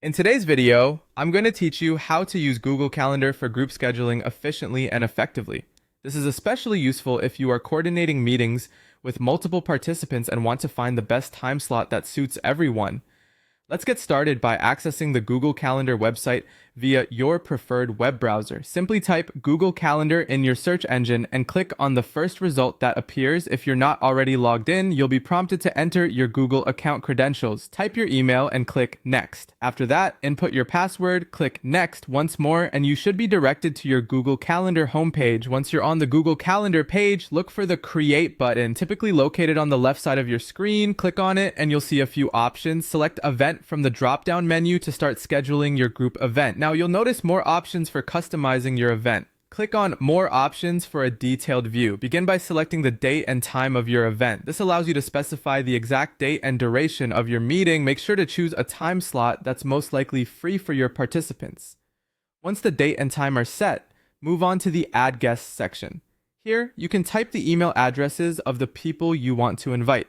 In today's video, I'm going to teach you how to use Google Calendar for group scheduling efficiently and effectively. This is especially useful if you are coordinating meetings with multiple participants and want to find the best time slot that suits everyone. Let's get started by accessing the Google Calendar website via your preferred web browser. Simply type Google Calendar in your search engine and click on the first result that appears. If you're not already logged in, you'll be prompted to enter your Google account credentials. Type your email and click Next. After that, input your password, click Next once more, and you should be directed to your Google Calendar homepage. Once you're on the Google Calendar page, look for the Create button, typically located on the left side of your screen. Click on it and you'll see a few options. Select Event from the drop-down menu to start scheduling your group event. Now you'll notice more options for customizing your event. Click on More Options for a detailed view. Begin by selecting the date and time of your event. This allows you to specify the exact date and duration of your meeting. Make sure to choose a time slot that's most likely free for your participants. Once the date and time are set, move on to the Add Guests section. Here, you can type the email addresses of the people you want to invite.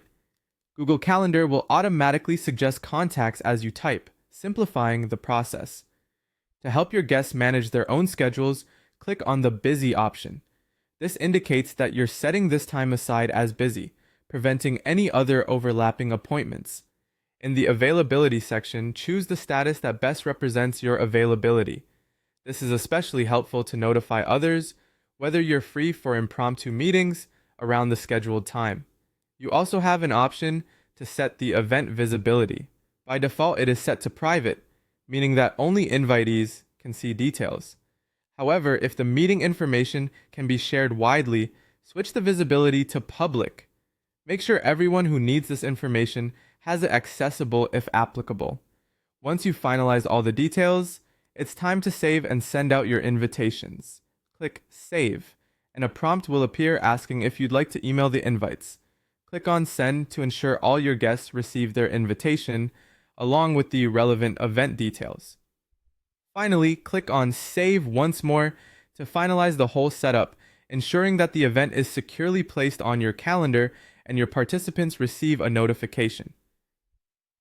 Google Calendar will automatically suggest contacts as you type, simplifying the process. To help your guests manage their own schedules, click on the Busy option. This indicates that you're setting this time aside as busy, preventing any other overlapping appointments. In the Availability section, choose the status that best represents your availability. This is especially helpful to notify others whether you're free for impromptu meetings around the scheduled time. You also have an option to set the event visibility. By default, it is set to private, meaning that only invitees can see details. However, if the meeting information can be shared widely, switch the visibility to public. Make sure everyone who needs this information has it accessible if applicable. Once you finalize all the details, it's time to save and send out your invitations. Click Save, and a prompt will appear asking if you'd like to email the invites. Click on Send to ensure all your guests receive their invitation, along with the relevant event details. Finally, click on Save once more to finalize the whole setup, ensuring that the event is securely placed on your calendar and your participants receive a notification.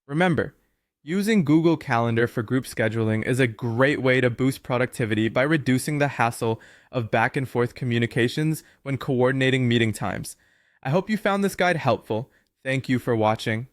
Remember, using Google Calendar for group scheduling is a great way to boost productivity by reducing the hassle of back and forth communications when coordinating meeting times. I hope you found this guide helpful. Thank you for watching.